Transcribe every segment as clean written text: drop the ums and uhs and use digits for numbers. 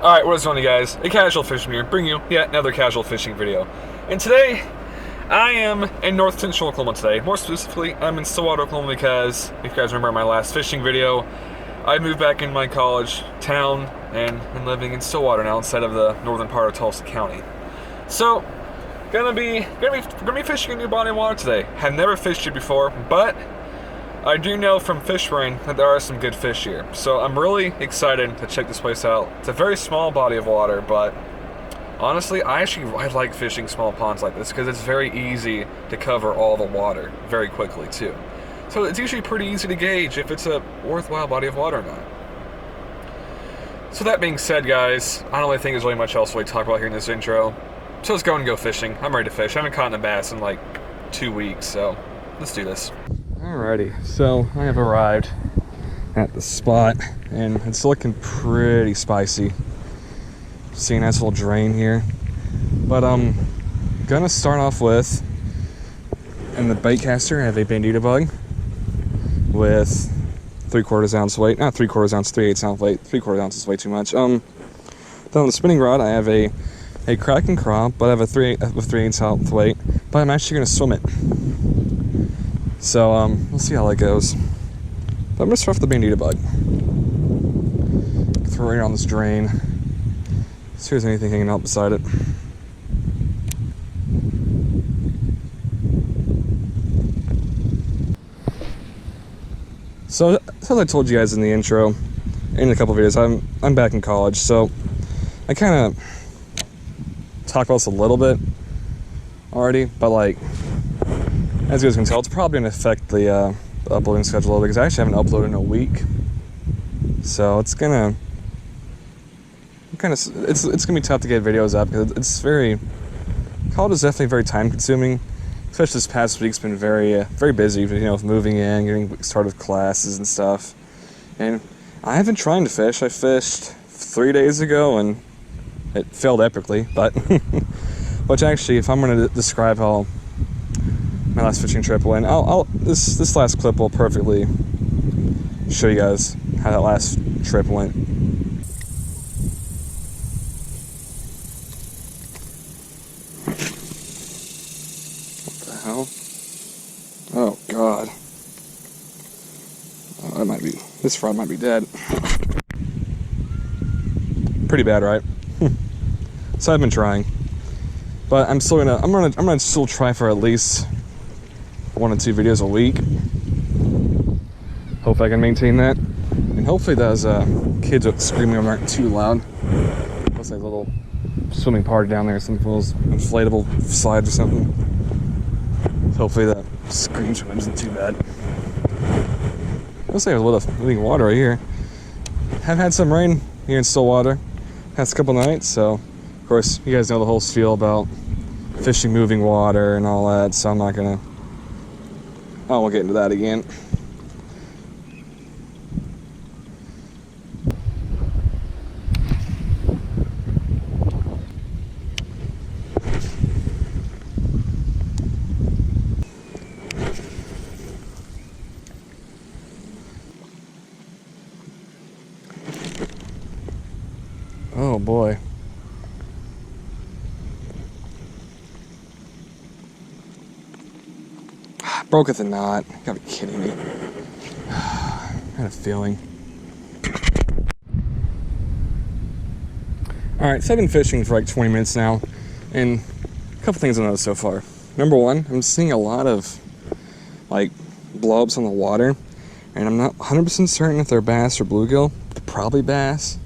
Alright, what is going on, guys? A casual fishing here, bring you yet another casual fishing video. And today, I am in North Central Oklahoma today. More specifically, I'm in Stillwater, Oklahoma because, if you guys remember my last fishing video, I moved back in my college town and am living in Stillwater now instead of the northern part of Tulsa County. So, gonna be fishing a new body of water today. Have never fished it before, but I do know from FishBrain that there are some good fish here, so I'm really excited to check this place out. It's a very small body of water, but honestly, I like fishing small ponds like this because it's very easy to cover all the water very quickly too. So it's usually pretty easy to gauge if it's a worthwhile body of water or not. So that being said, guys, I don't really think there's really much else to really talk about here in this intro. So let's go fishing. I'm ready to fish. I haven't caught a bass in like 2 weeks, so let's do this. Alrighty, so I have arrived at the spot and it's looking pretty spicy. See a nice little drain here. But I'm gonna start off with, in the bait caster, I have a Bandito bug with 3/4 ounce weight, not 3/4 ounce, 3/8 ounce weight. 3/4 ounce is way too much. Then on the spinning rod, I have a Kraken craw, but I have a 3/8 ounce weight, but I'm actually gonna swim it. So, we'll see how that goes. But I'm gonna start off the Bandito bug. Throw it on this drain. See if there's anything hanging out beside it. So, as I told you guys in the intro, in a couple videos, I'm back in college, so I kind of talked about this a little bit already, but like, as you guys can tell, it's probably going to affect the uploading schedule a little bit because I actually haven't uploaded in a week. So it's gonna be tough to get videos up because college is definitely very time consuming. Especially this past week's been very busy, with moving in, getting started with classes and stuff. And I have been trying to fish. I fished 3 days ago and it failed epically, but which actually, if I'm going to describe how my last fishing trip went, this last clip will perfectly show you guys how that last trip went. What the hell? Oh God. Oh, this rod might be dead. Pretty bad, right? So I've been trying, but I'm gonna still try for at least 1 or 2 videos a week. Hopefully I can maintain that, and hopefully those kids screaming aren't too loud. Looks like a little swimming party down there, some those inflatable slides or something. Hopefully the scream from them isn't too bad. Looks like there's a little moving water right here. Have had some rain here in Stillwater past couple nights, so of course you guys know the whole spiel about fishing moving water and all that, so I won't get into that again. Oh boy. Broke the knot. You gotta be kidding me. I had a feeling. Alright, so I've been fishing for like 20 minutes now, and a couple things I noticed so far. Number one, I'm seeing a lot of like blow-ups on the water, and I'm not 100% certain if they're bass or bluegill. They're probably bass.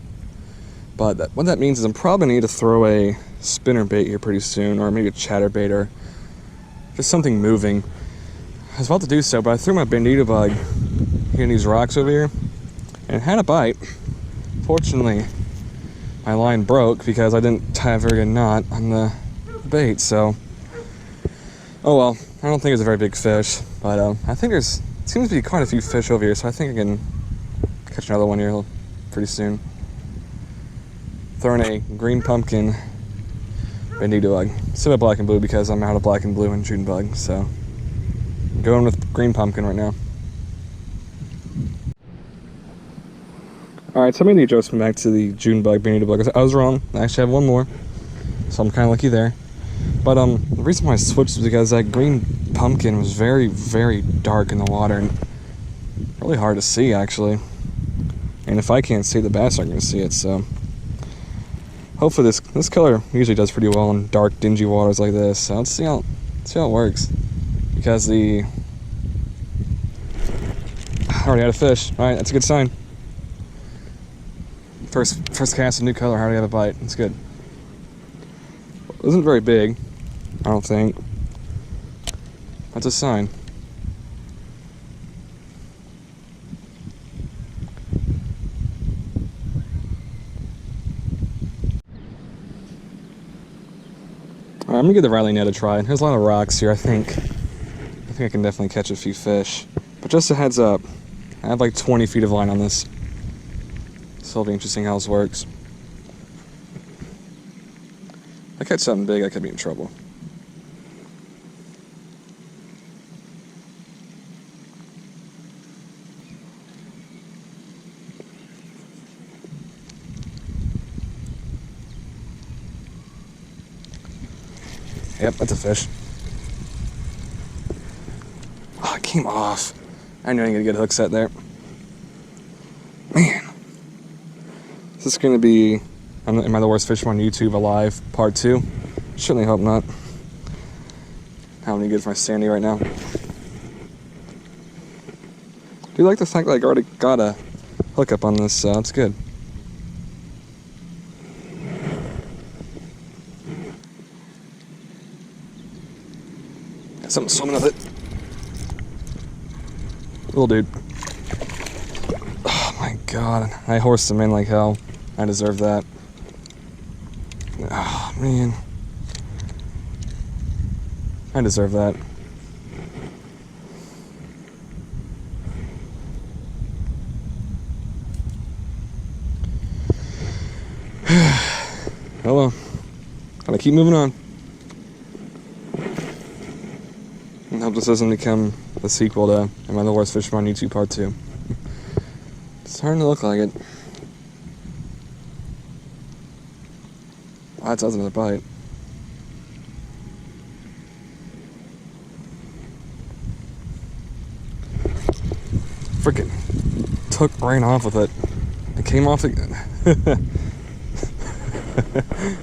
But what that means is I'm probably going to need to throw a spinner bait here pretty soon, or maybe a chatterbait, or just something moving. I was about to do so, but I threw my Bandito bug here in these rocks over here, and it had a bite. Fortunately, my line broke because I didn't tie a very good knot on the bait, so oh well. I don't think it's a very big fish, but I think it seems to be quite a few fish over here, so I think I can catch another one here pretty soon. Throwing a green pumpkin Bandito bug. Instead of black and blue because I'm out of black and blue and shooting bugs, so I'm going with green pumpkin right now. Alright, so I made the adjustment back to the June bug, Bonito bug. I was wrong. I actually have one more. So I'm kind of lucky there. But the reason why I switched is because that green pumpkin was very, very dark in the water. And really hard to see, actually. And if I can't see it, the bass aren't going to see it, so... Hopefully this color usually does pretty well in dark, dingy waters like this. So let's see how it works. Because I already had a fish. Alright, that's a good sign. First cast of new color, I already have a bite. It's good. It wasn't very big, I don't think. That's a sign. Alright, I'm gonna give the Riley net a try. There's a lot of rocks here, I think I can definitely catch a few fish. But just a heads up, I have like 20 feet of line on this. So it'll be interesting how this works. If I catch something big, I could be in trouble. Yep, that's a fish. Oh, it came off. I knew I didn't get a good hook set there. Man. Is this going to be Am I the Worst Fisherman on YouTube Alive Part 2? Certainly hope not. How many good for my sandy right now? Do you like the fact that I already got a hookup on this? It's good. Got something swimming with it. Little dude. Oh my god. I horsed him in like hell. I deserve that. Oh man. I deserve that. Oh well. Gotta keep moving on. And hope this doesn't become the sequel to Am I the Worst Fisherman on YouTube Part 2. It's starting to look like it. Oh, that's another bite. Frickin' took right off with it. It came off again.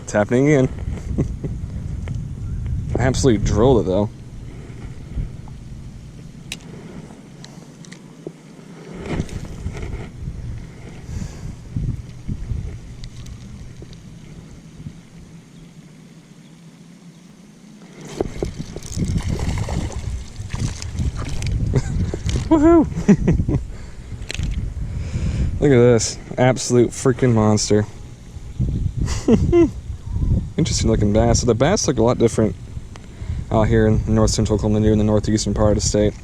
It's happening again. I absolutely drilled it though. Woohoo! Look at this. Absolute freaking monster. Interesting looking bass. So the bass look a lot different out here in north central Oklahoma than they do in the northeastern part of the state.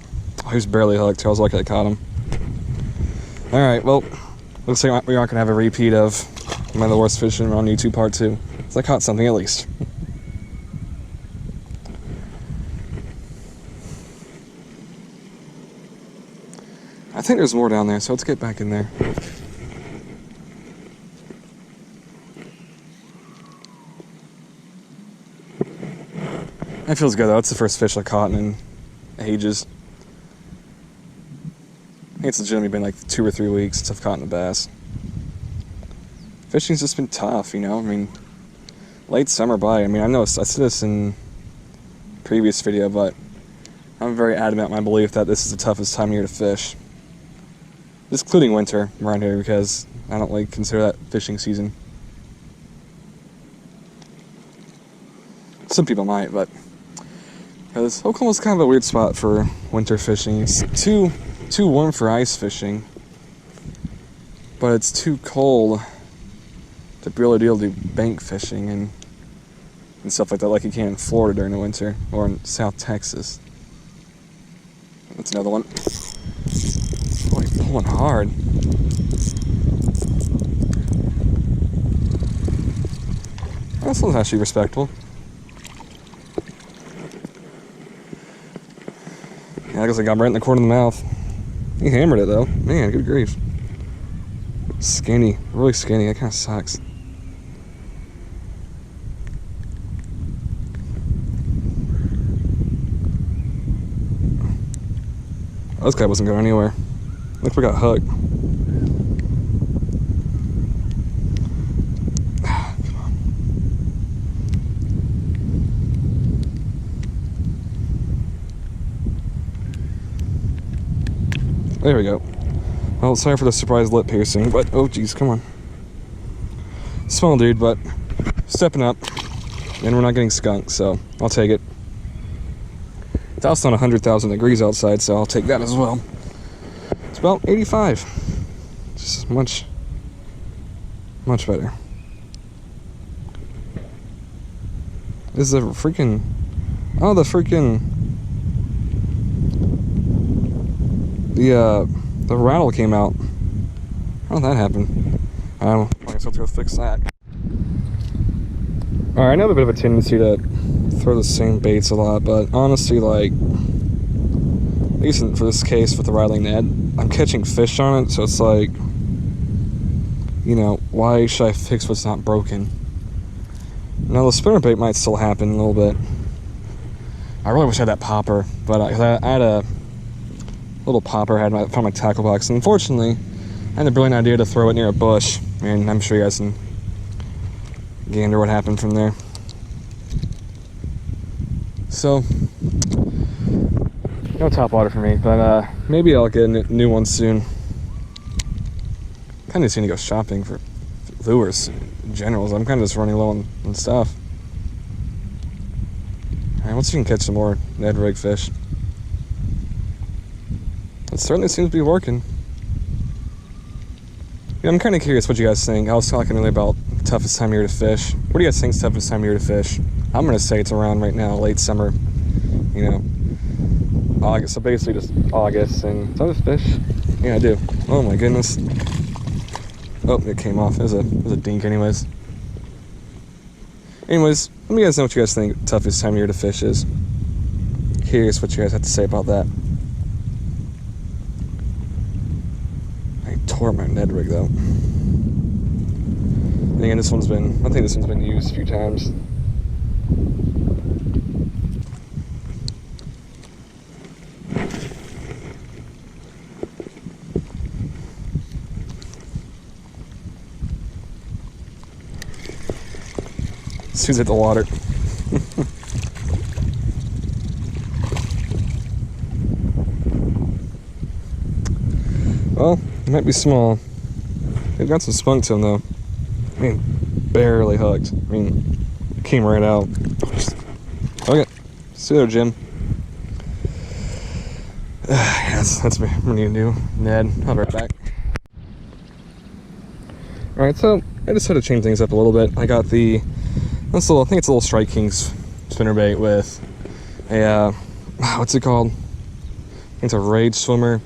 Oh, he was barely hooked. I was lucky I caught him. Alright, well, looks like we aren't going to have a repeat of Am I the Worst Fisherman on YouTube Part 2. So I caught something at least. I think there's more down there, so let's get back in there. That feels good though. It's the first fish I caught in ages. I think it's legitimately been like 2 or 3 weeks since I've caught a bass. Fishing's just been tough, you know? I mean, late summer bite. I mean, I said this in a previous video, but I'm very adamant in my belief that this is the toughest time of year to fish. Just including winter around here because I don't like consider that fishing season. Some people might, but because Oklahoma's kind of a weird spot for winter fishing. It's too warm for ice fishing, but it's too cold to really be able to do bank fishing and stuff like that, like you can in Florida during the winter or in South Texas. That's another one. Boy, pulling hard. This one's actually respectable. Yeah, I guess I got right in the corner of the mouth. He hammered it though. Man, good grief. Skinny, really skinny. That kind of sucks. Oh, this guy wasn't going anywhere. Look, we got hooked. Come on. There we go. Well, sorry for the surprise lip piercing, but oh geez, come on. Small dude, but stepping up. And we're not getting skunked, so I'll take it. It's also not 100,000 degrees outside, so I'll take that as well. It's about 85. Just much better. This is a freaking... Oh, the freaking... The rattle came out. How did that happen? I guess I'll have to go fix that. Alright, I know I have a bit of a tendency to throw the same baits a lot, but honestly, like, at least for this case with the rattling net, I'm catching fish on it, so it's like, you know, why should I fix what's not broken? Now, the spinnerbait might still happen a little bit. I really wish I had that popper, but I had a little popper I had found my tackle box, and unfortunately, I had the brilliant idea to throw it near a bush, and I'm sure you guys can gander what happened from there. So, no top water for me, but maybe I'll get a new one soon. Kind of just need to go shopping for lures in general, so I'm kind of just running low on stuff. Alright, once you can catch some more Ned rig fish. It certainly seems to be working. Yeah, I'm kind of curious what you guys think. I was talking earlier about the toughest time of year to fish. What do you guys think is the toughest time of year to fish? I'm going to say it's around right now, late summer, you know, August. So basically just August. And do I have fish? Yeah, I do. Oh my goodness. Oh, it came off. It was a dink anyways. Anyways, let me guys know what you guys think the toughest time of year to fish is. Curious what you guys have to say about that. I tore my Ned rig though. And again, I think this one's been used a few times. As soon as it hit the water. Well, it might be small. They've got some spunk to them though. I mean, barely hooked. I mean, it came right out. Okay, see you there, Jim. Yeah, that's me. I'm gonna do Ned. I'll be right back. Alright, so I just had to change things up a little bit. I got I think it's a little Strike Kings spinnerbait with a, what's it called? I think it's a Rage Swimmer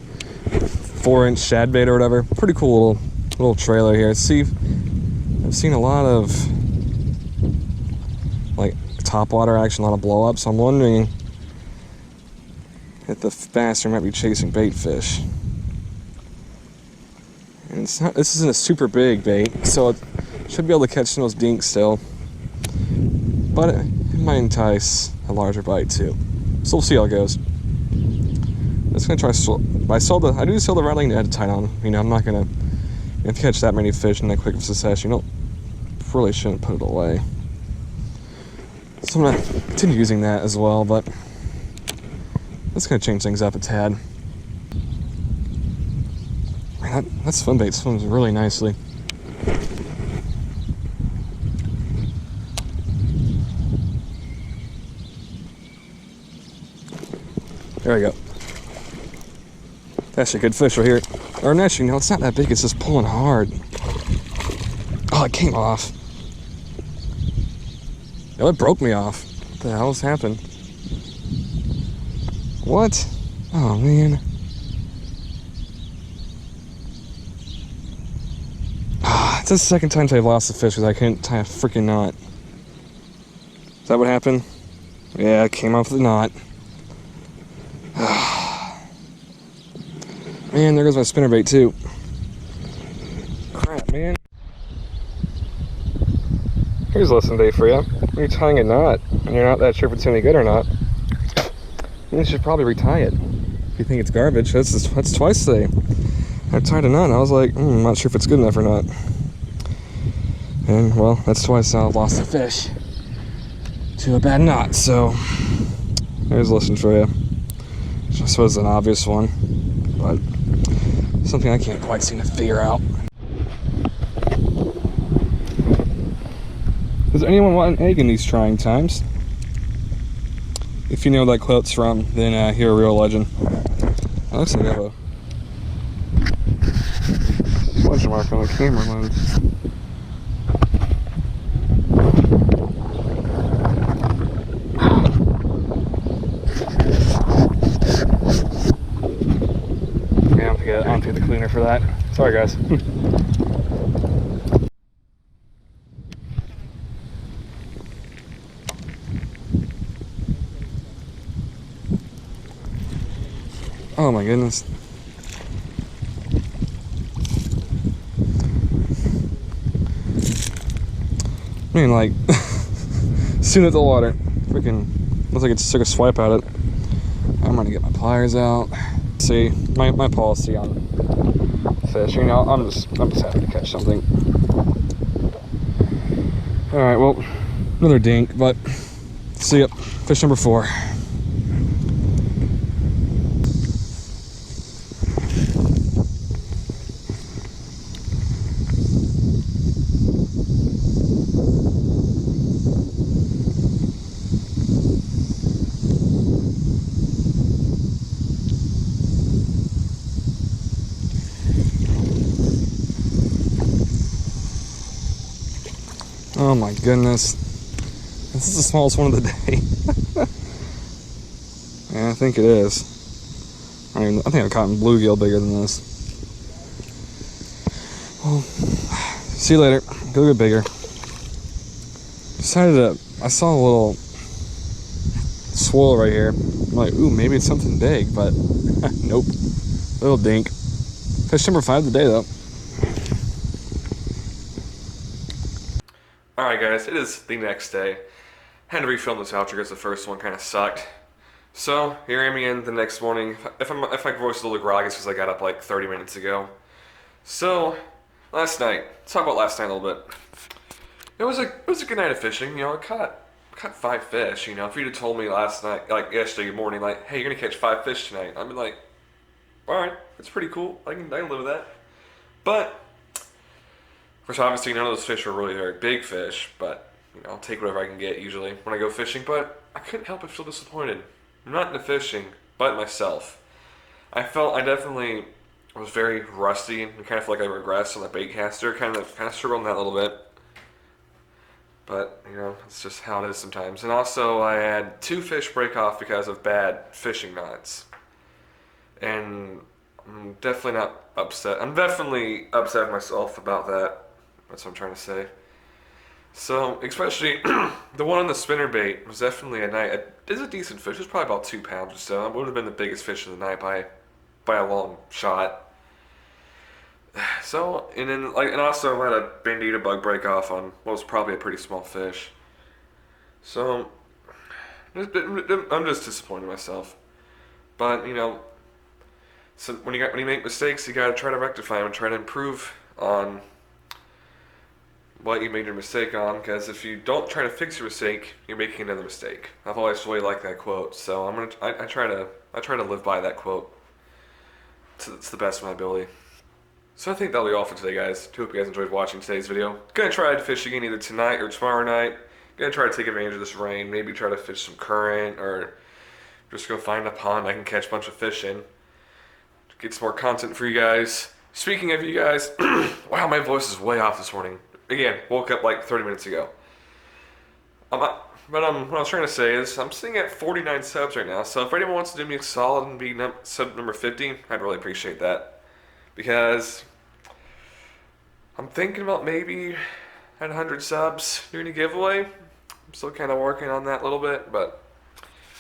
4-inch shad bait or whatever. Pretty cool little trailer here. See, I've seen a lot of like topwater action, a lot of blow ups. So I'm wondering if the bastard might be chasing bait fish. And it's not. This isn't a super big bait, so it should be able to catch some of those dinks still. But it might entice a larger bite too. So we'll see how it goes. I'm just gonna try. I do still the rattling net tied on. You know, I'm not gonna. If you catch that many fish in that quick of a succession, you really shouldn't put it away. So I'm gonna continue using that as well, but that's gonna change things up a tad. Man, that swim bait swims really nicely. There we go. That's a good fish right here. Or actually, no, it's not that big. It's just pulling hard. Oh, it came off. Oh, it broke me off. What the hell's happened? What? Oh, man. It's the second time I've lost the fish because I couldn't tie a freaking knot. Is that what happened? Yeah, it came off the knot. Man, there goes my spinnerbait too. Crap, man. Here's a lesson day for you. When you're tying a knot and you're not that sure if it's any good or not, you should probably retie it. If you think it's garbage, that's twice today. I tied a knot and I was like, I'm not sure if it's good enough or not. And well, that's twice I've lost a fish to a bad knot. So there's a lesson for you. I suppose an obvious one, but something I can't quite seem to figure out. Does anyone want an egg in these trying times? If you know what that quote's from, then you're a real legend. It looks like I have a smudge mark on the camera lens. Yeah, I don't take the cleaner for that. Sorry, guys. Oh my goodness. I mean, like, soon at the water. Freaking, looks like it just took a swipe at it. I'm gonna get my pliers out. See, my policy on fish, you know, I'm just happy to catch something. Alright, well, another dink, but see ya. Fish number 4. Oh my goodness. This is the smallest one of the day. Yeah, I think it is. I think I've caught bluegill bigger than this. Well, see you later. Go get bigger. I saw a little swirl right here. I'm like, ooh, maybe it's something big, but nope. Little dink. Fish number 5 of the day, though. Alright guys, it is the next day. Had to refilm this outro because the first one kind of sucked. So, here I am again the next morning. If my voice is a little groggy, it's because I got up like 30 minutes ago. So, last night. Let's talk about last night a little bit. It was a good night of fishing. You know, I caught 5 fish. You know, if you'd have told me last night, like yesterday morning, like, hey, you're gonna catch 5 fish tonight, I'd be like, alright, that's pretty cool. I can live with that. But which obviously none of those fish are really very big fish, but you know, I'll take whatever I can get usually when I go fishing. But I couldn't help but feel disappointed. Not into fishing, but myself. I definitely was very rusty and kind of feel like I regressed on the bait caster. Kind of struggled on that a little bit. But, you know, it's just how it is sometimes. And also, I had 2 fish break off because of bad fishing knots. And I'm definitely not upset. I'm definitely upset with myself about that. That's what I'm trying to say. So, especially the one on the spinnerbait was definitely it is a decent fish. It was probably about 2 pounds or so. It would have been the biggest fish of the night by a long shot. So, and also I had a bandito bug break off on what was probably a pretty small fish. So, I'm just disappointed in myself. But, you know, so when you make mistakes, you gotta try to rectify them and try to improve on what you made your mistake on, because if you don't try to fix your mistake, you're making another mistake. I've always really liked that quote, so I try to live by that quote to the best of my ability. So I think that'll be all for today, guys. Hope you guys enjoyed watching today's video. Gonna try to fish again either tonight or tomorrow night. Gonna try to take advantage of this rain, maybe try to fish some current, or just go find a pond I can catch a bunch of fish in. Get some more content for you guys. Speaking of you guys, wow, my voice is way off this morning. Again, woke up like 30 minutes ago. What I was trying to say is, I'm sitting at 49 subs right now, so if anyone wants to do me a solid and be sub number 50, I'd really appreciate that. Because I'm thinking about maybe at 100 subs doing a giveaway. I'm still kind of working on that a little bit, but,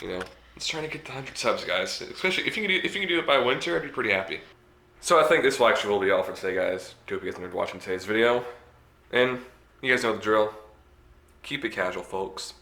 you know, let's try to get to 100 subs, guys. Especially if you can do it by winter, I'd be pretty happy. So I think this will actually be all for today, guys. Do hope you guys enjoyed watching today's video. And you guys know the drill. Keep it casual, folks.